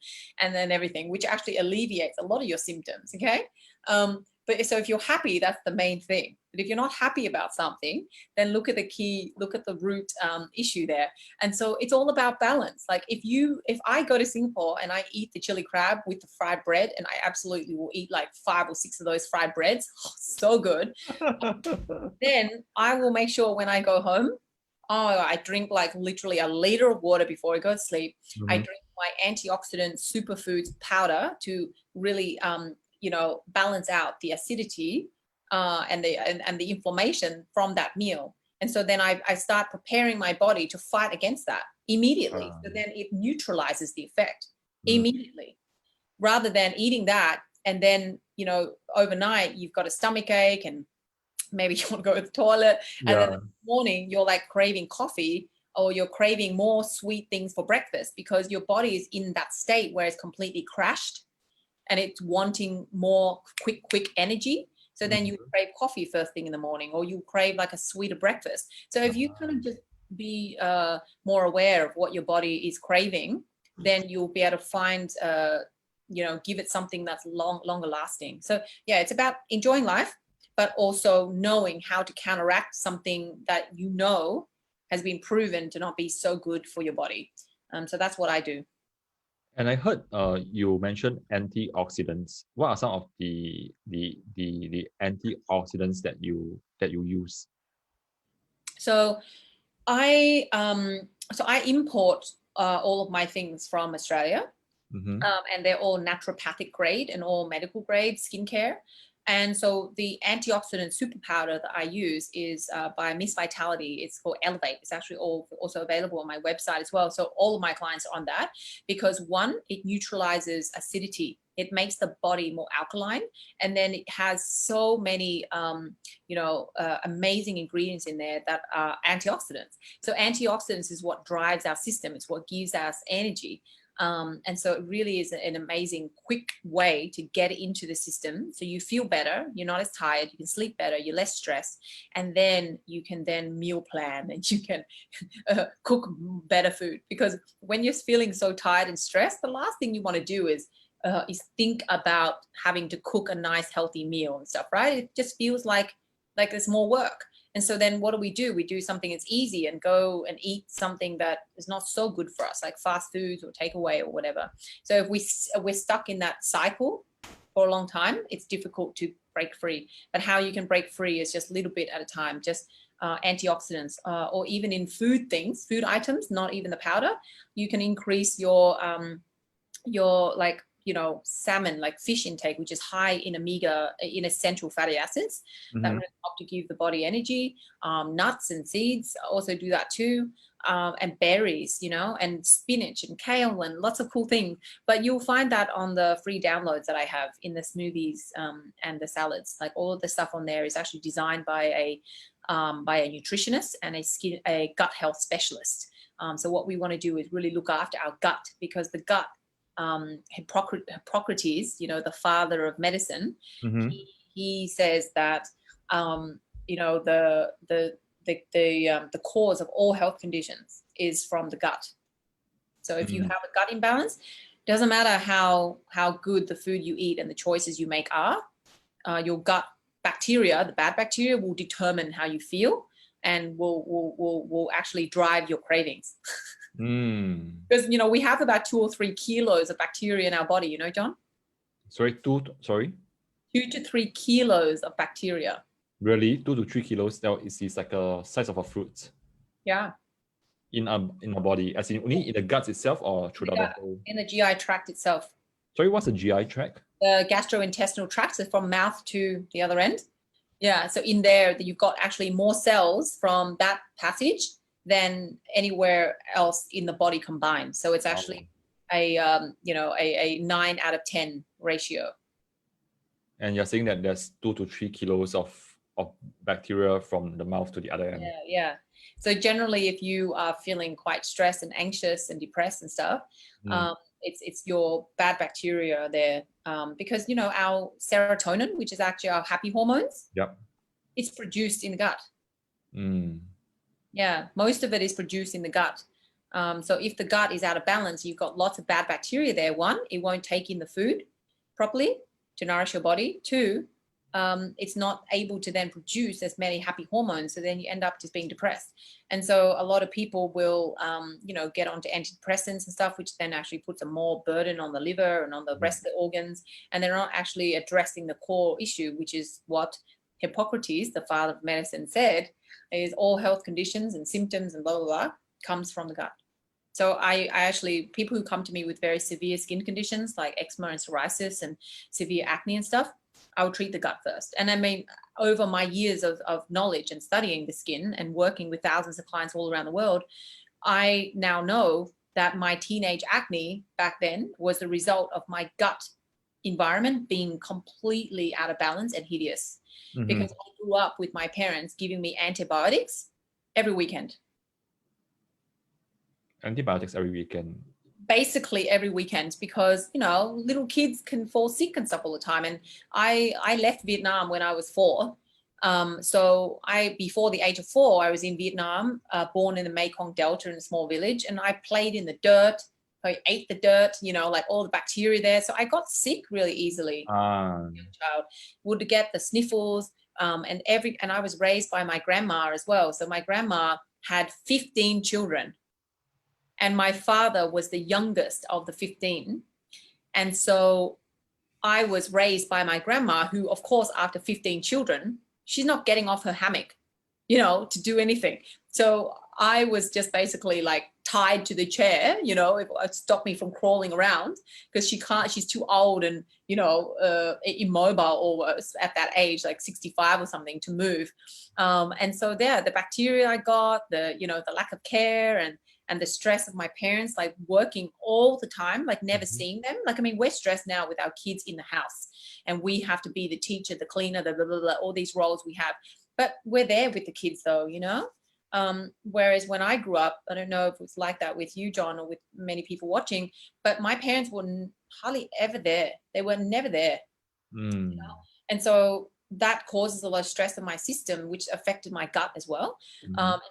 then everything, which actually alleviates a lot of your symptoms. Okay. But so if you're happy, that's the main thing. But if you're not happy about something, then look at the root issue there. And so it's all about balance. Like if I go to Singapore and I eat the chili crab with the fried bread, and I absolutely will eat like 5 or 6 of those fried breads, so good. Then I will make sure when I go home, I drink like literally a liter of water before I go to sleep. I drink my antioxidant superfoods powder to really, you know, balance out the acidity and the inflammation from that meal. And so then I start preparing my body to fight against that immediately. So then it neutralizes the effect immediately, rather than eating that and then, you know, overnight you've got a stomach ache and maybe you want to go to the toilet, and then in the morning you're like craving coffee, or you're craving more sweet things for breakfast, because your body is in that state where it's completely crashed and it's wanting more quick energy. So then you crave coffee first thing in the morning, or you crave like a sweeter breakfast. So if you kind of just be more aware of what your body is craving, then you'll be able to find you know, give it something that's longer lasting. So yeah, it's about enjoying life, but also knowing how to counteract something that you know has been proven to not be so good for your body. So that's what I do. And I heard you mentioned antioxidants. What are some of the antioxidants that you use? So I import all of my things from Australia, and they're all naturopathic grade and all medical grade skincare. And so the antioxidant super powder that I use is by Miss Vitality. It's called Elevate. It's actually also available on my website as well. So all of my clients are on that, because one, it neutralizes acidity. It makes the body more alkaline. And then it has so many, you know, amazing ingredients in there that are antioxidants. So antioxidants is what drives our system. It's what gives us energy. And so it really is an amazing quick way to get into the system, so you feel better, you're not as tired, you can sleep better, you're less stressed, and then you can then meal plan and you can cook better food. Because when you're feeling so tired and stressed, the last thing you want to do is think about having to cook a nice healthy meal and stuff, right? It just feels like there's more work. And so then what do? We do something that's easy and go and eat something that is not so good for us, like fast foods or takeaway or whatever. So if we're stuck in that cycle for a long time, it's difficult to break free. But how you can break free is just a little bit at a time, just antioxidants, or even in food items, not even the powder. You can increase your like, you know, salmon, like fish intake, which is high in in essential fatty acids that really help to give the body energy. Nuts and seeds also do that too. And berries, you know, and spinach and kale and lots of cool things. But you'll find that on the free downloads that I have in the smoothies and the salads. Like all of the stuff on there is actually designed by by a nutritionist and a gut health specialist. So what we want to do is really look after our gut, because the gut, Hippocrates, the father of medicine, Mm-hmm. he says that the cause of all health conditions is from the gut. So if you have a gut imbalance, doesn't matter how good the food you eat and the choices you make are, your gut bacteria, the bad bacteria, will determine how you feel and will actually drive your cravings. Because we have about 2 or 3 kilos of bacteria in our body, John? Sorry, 2 to 3 kilos of bacteria. Really? 2 to 3 kilos? That is like a size of a fruit. Yeah. In a body, as in only in the guts itself, or throughout the whole? In the GI tract itself. Sorry, what's the GI tract? The gastrointestinal tract, so from mouth to the other end. Yeah, so in there, you've got actually more cells from that passage than anywhere else in the body combined. So it's actually a 9 out of 10 ratio. And you're saying that there's 2 to 3 kilos of bacteria from the mouth to the other end. Yeah. So generally, if you are feeling quite stressed and anxious and depressed and stuff, it's your bad bacteria there. Because our serotonin, which is actually our happy hormones, it's produced in the gut. Yeah, most of it is produced in the gut. So if the gut is out of balance, you've got lots of bad bacteria there. 1, it won't take in the food properly to nourish your body. 2, it's not able to then produce as many happy hormones. So then you end up just being depressed. And so a lot of people will, get onto antidepressants and stuff, which then actually puts a more burden on the liver and on the rest of the organs. And they're not actually addressing the core issue, which is what Hippocrates, the father of medicine, said, is all health conditions and symptoms and blah, blah, blah, comes from the gut. So I actually, people who come to me with very severe skin conditions like eczema and psoriasis and severe acne and stuff, I will treat the gut first. And I mean, over my years of knowledge and studying the skin and working with thousands of clients all around the world, I now know that my teenage acne back then was the result of my gut environment being completely out of balance and hideous. Because I grew up with my parents giving me antibiotics every weekend. Antibiotics every weekend? Basically every weekend, because little kids can fall sick and stuff all the time. And I left Vietnam when I was 4. So before the age of 4, I was in Vietnam, born in the Mekong Delta in a small village, and I played in the dirt. I ate the dirt, like all the bacteria there. So I got sick really easily. Young child would get the sniffles, and I was raised by my grandma as well. So my grandma had 15 children. And my father was the youngest of the 15. And so I was raised by my grandma, who, of course, after 15 children, she's not getting off her hammock, to do anything. So I was just basically like tied to the chair, it stopped me from crawling around, because she's too old and, immobile almost at that age, like 65 or something, to move. And so the bacteria I got, the lack of care and the stress of my parents, like working all the time, like never seeing them. Like, I mean, we're stressed now with our kids in the house, and we have to be the teacher, the cleaner, the blah, blah, blah, all these roles we have. But we're there with the kids though, whereas when I grew up, I don't know if it's like that with you, John, or with many people watching, but my parents were hardly ever there. They were never there. And so that causes a lot of stress in my system, which affected my gut as well.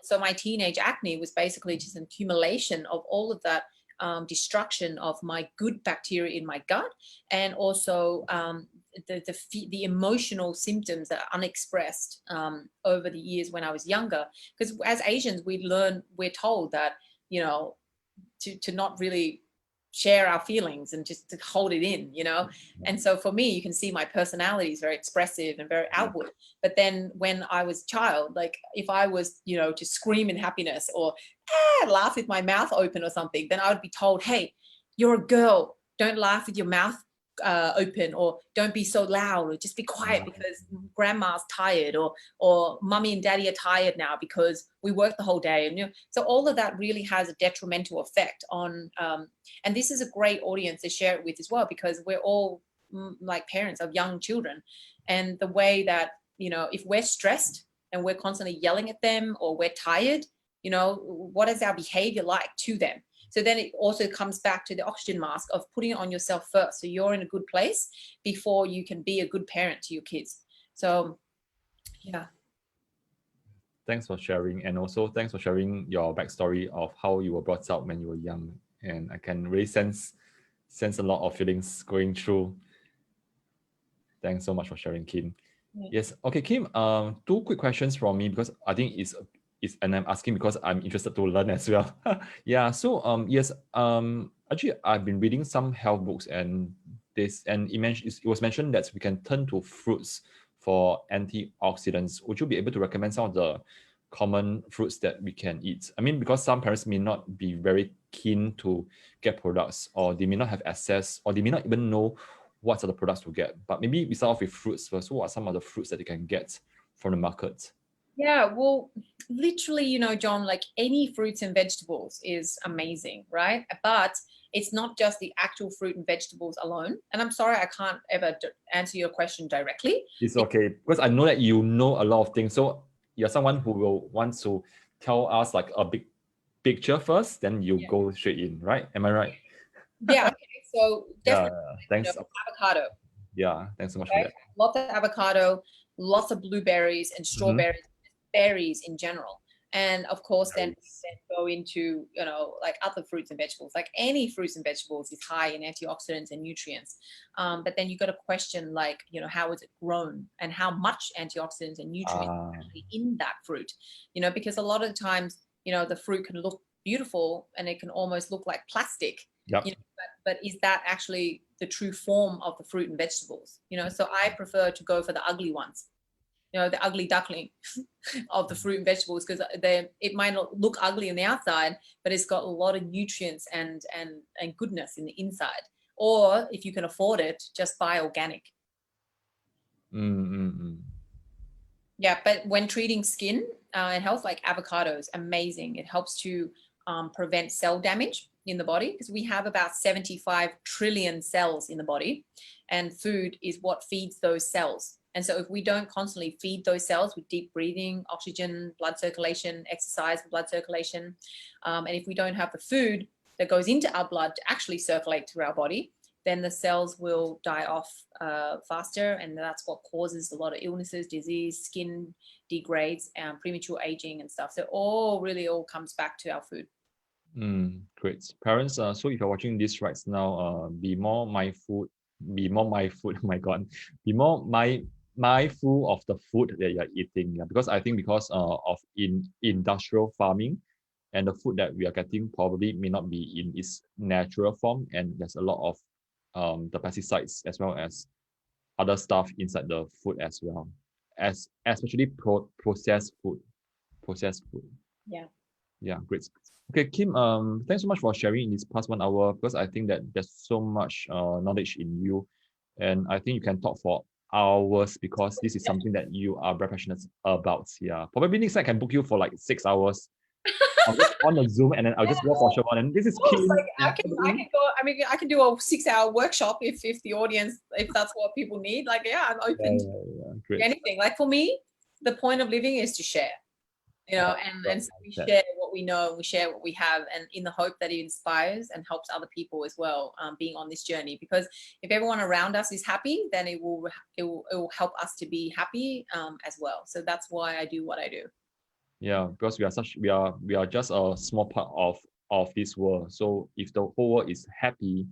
So my teenage acne was basically just an accumulation of all of that destruction of my good bacteria in my gut, and also the emotional symptoms that are unexpressed over the years when I was younger. Because as Asians, we're told that, to not really share our feelings and just to hold it in, And so for me, you can see my personality is very expressive and very outward. But then when I was a child, like if I was, to scream in happiness or laugh with my mouth open or something, then I would be told, hey, you're a girl, don't laugh with your mouth open, or don't be so loud, or just be quiet because grandma's tired, or mummy and daddy are tired now because we worked the whole day. And so all of that really has a detrimental effect on and this is a great audience to share it with as well, because we're all like parents of young children, and the way that if we're stressed, and we're constantly yelling at them, or we're tired, you know, what is our behavior like to them? So then it also comes back to the oxygen mask of putting it on yourself first, so you're in a good place before you can be a good parent to your kids. So yeah. Thanks for sharing, and also thanks for sharing your backstory of how you were brought up when you were young. And I can really sense a lot of feelings going through. Thanks so much for sharing, Kim. Yeah. Yes. Okay, Kim. Two quick questions from me, because I think and I'm asking because I'm interested to learn as well. Yeah. So yes. Actually, I've been reading some health books, and it was mentioned that we can turn to fruits for antioxidants. Would you be able to recommend some of the common fruits that we can eat? I mean, because some parents may not be very keen to get products, or they may not have access, or they may not even know what are the products to get. But maybe we start off with fruits first. So what are some of the fruits that you can get from the market? Yeah, well, literally, you know, John, like any fruits and vegetables is amazing, right? But it's not just the actual fruit and vegetables alone. And I'm sorry, I can't ever answer your question directly. It's okay, because I know that you know a lot of things. So you're someone who will want to tell us like a big picture first, then you Yeah. go straight in, right? Am I right? Yeah, okay. So Yeah, definitely, you know, thanks. avocado. Yeah, thanks so much for Okay, that. lots of avocado, lots of blueberries and strawberries, berries in general. And of course, then Berries. go into, you know, like other fruits and vegetables. Like any fruits and vegetables is high in antioxidants and nutrients. But then you got to question, like, you know, how is it grown and how much antioxidants and nutrients are actually in that fruit? You know, because a lot of the times, you know, the fruit can look beautiful and it can almost look like plastic. Yep. You know, but is that actually the true form of the fruit and vegetables? You know, so I prefer to go for the ugly ones, you know, the ugly duckling of the fruit and vegetables, because it might not look ugly on the outside, but it's got a lot of nutrients and goodness in the inside. Or if you can afford it, just buy organic. Yeah, but when treating skin and health, like avocados, amazing. It helps to prevent cell damage in the body, because we have about 75 trillion cells in the body, and food is what feeds those cells. And so if we don't constantly feed those cells with deep breathing, oxygen, blood circulation, exercise, blood circulation, and if we don't have the food that goes into our blood to actually circulate through our body, then the cells will die off faster, and that's what causes a lot of illnesses, disease, skin degrades, premature aging and stuff. So all comes back to our food. Great. Parents, so if you're watching this right now, be more mindful, oh my God, be more mindful of the food that you're eating. Yeah, because I think because of industrial farming, and the food that we are getting probably may not be in its natural form, and there's a lot of the pesticides as well as other stuff inside the food as well, as especially processed food. Processed food. Yeah. Yeah, great. Okay, Kim, thanks so much for sharing in this past 1 hour, because I think that there's so much knowledge in you, and I think you can talk for hours, because this is something that you are very passionate about. Yeah, probably next time I can book you for like 6 hours. I'll just on the Zoom, and then I'll just walk for sure. And this is Kim. Like I can go. I mean, I can do a 6-hour workshop if the audience, if that's what people need. Like, yeah, I'm open to Great. anything. Like for me, the point of living is to share. You know, and so we share what we know, we share what we have, and in the hope that it inspires and helps other people as well, being on this journey. Because if everyone around us is happy, then it will help us to be happy as well. So that's why I do what I do. Yeah, because we are just a small part of this world. So if the whole world is happy,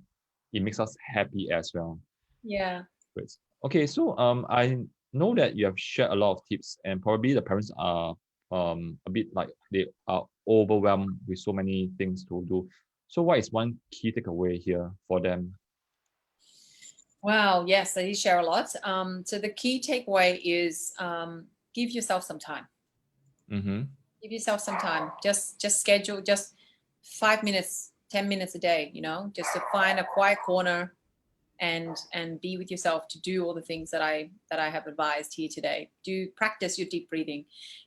it makes us happy as well. Yeah. Great. Okay, so I know that you have shared a lot of tips, and probably the parents are a bit like they are overwhelmed with so many things to do. So what is one key takeaway here for them? Wow. Yes, I did share a lot. So the key takeaway is give yourself some time. Give yourself some time. Just schedule just 5 minutes, 10 minutes a day. You know, just to find a quiet corner and be with yourself to do all the things that I have advised here today. Do practice your deep breathing.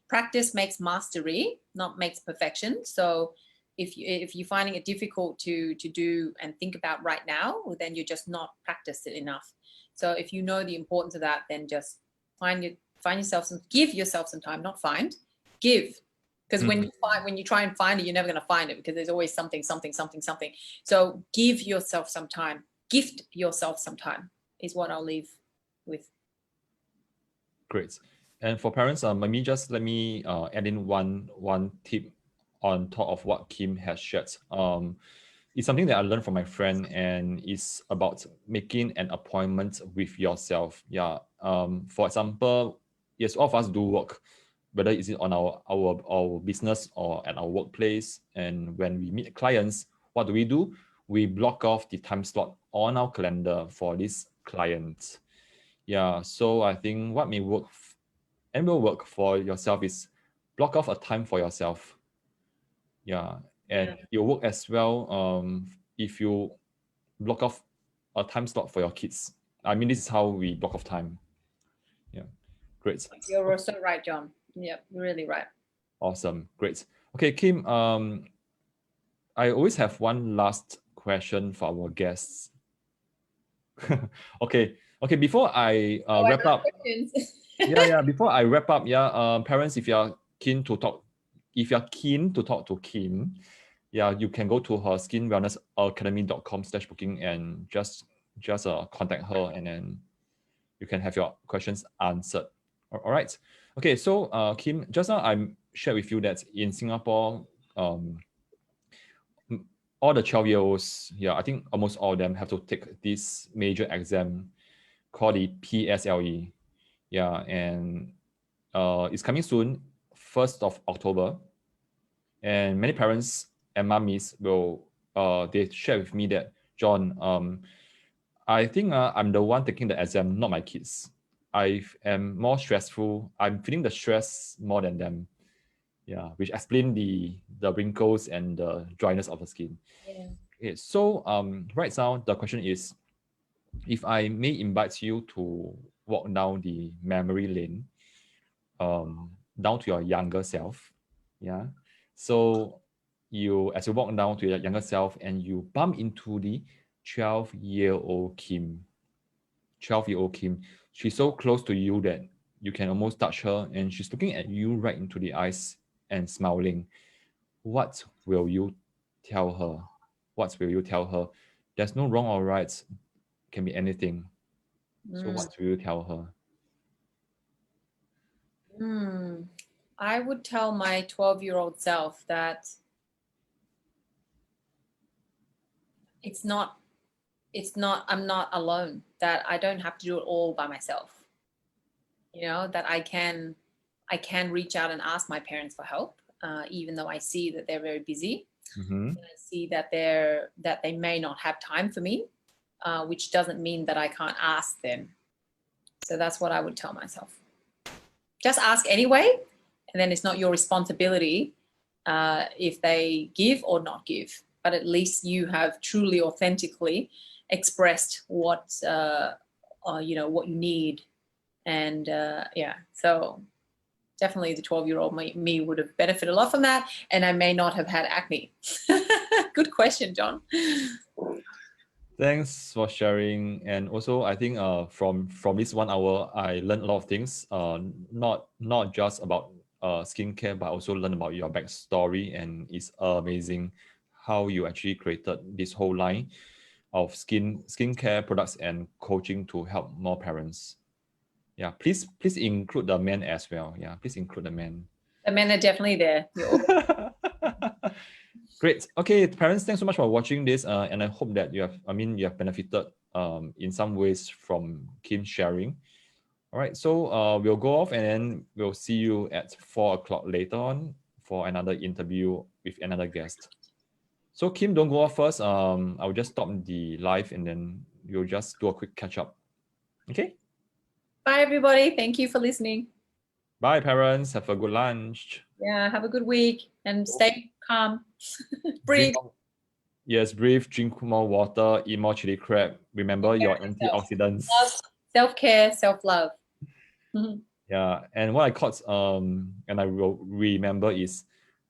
Practice makes mastery, not makes perfection. So if you're finding it difficult to do and think about right now, well, then you're just not practiced it enough. So if you know the importance of that, then just find Find yourself give yourself some time, not find, give. Because when you try and find it, you're never going to find it, because there's always something. So give yourself some time. Gift yourself some time is what I'll leave with. Great. And for parents, maybe just let me add in one tip on top of what Kim has shared. It's something that I learned from my friend, and it's about making an appointment with yourself. Yeah. For example, yes, all of us do work, whether it's on our business or at our workplace. And when we meet clients, what do? We block off the time slot on our calendar for this client. Yeah. So I think what may work and will work for yourself is block off a time for yourself. Yeah. And it will work as well if you block off a time slot for your kids. I mean, this is how we block off time. Yeah. Great. You're so right, John. Yep, you're really right. Awesome. Great. Okay, Kim, I always have one last question for our guests. Okay. Before I wrap up. Before I wrap up, parents, if you're keen to talk to Kim, you can go to her skinwellnessacademy.com/booking and just contact her, and then you can have your questions answered. All right. Okay. So, Kim, just now I shared with you that in Singapore, all the 12-year-olds, I think almost all of them have to take this major exam called the PSLE. Yeah, and it's coming soon, 1st of October. And many parents and mummies will they share with me that, John, I think I'm the one taking the exam, not my kids. I am more stressful. I'm feeling the stress more than them. Yeah, which explain the wrinkles and the dryness of the skin. Yeah. Okay, so right now the question is, if I may invite you to walk down the memory lane, down to your younger self. Yeah. So as you walk down to your younger self and you bump into the 12-year-old Kim. 12-year-old Kim. She's so close to you that you can almost touch her, and she's looking at you right into the eyes and smiling. What will you tell her? What will you tell her? There's no wrong or right. It can be anything. So what will you tell her? I would tell my 12-year-old self that I'm not alone, that I don't have to do it all by myself. That I can reach out and ask my parents for help, even though I see that they're very busy. And I see that they may not have time for me, which doesn't mean that I can't ask them. So that's what I would tell myself. Just ask anyway, and then it's not your responsibility if they give or not give. But at least you have truly, authentically expressed what what you need, and so definitely the 12-year-old me would have benefited a lot from that, and I may not have had acne. Good question, John. Thanks for sharing. And also, I think from this 1 hour, I learned a lot of things. Not just about skincare, but also learn about your backstory. And it's amazing how you actually created this whole line of skincare products and coaching to help more parents. Yeah, please include the men as well. Yeah, please include the men. The men are definitely there. Great. Okay, parents, thanks so much for watching this, and I hope that you have benefited in some ways from Kim's sharing. All right, so we'll go off, and then we'll see you at 4 o'clock later on for another interview with another guest. So Kim, don't go off first. I'll just stop the live, and then we'll just do a quick catch up. Okay. Bye, everybody. Thank you for listening. Bye, parents. Have a good lunch. Yeah, have a good week and stay calm. Breathe. Breathe, drink more water, eat more chili crab. Remember your antioxidants. Self-care, self-love. Yeah, and what I caught, and I will remember is,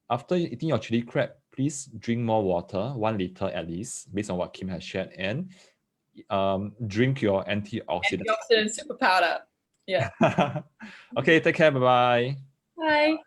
after eating your chili crab, please drink more water, 1 liter at least, based on what Kim has shared, and drink your antioxidant super powder. Yeah. Okay, take care. Bye-bye. Bye. Bye.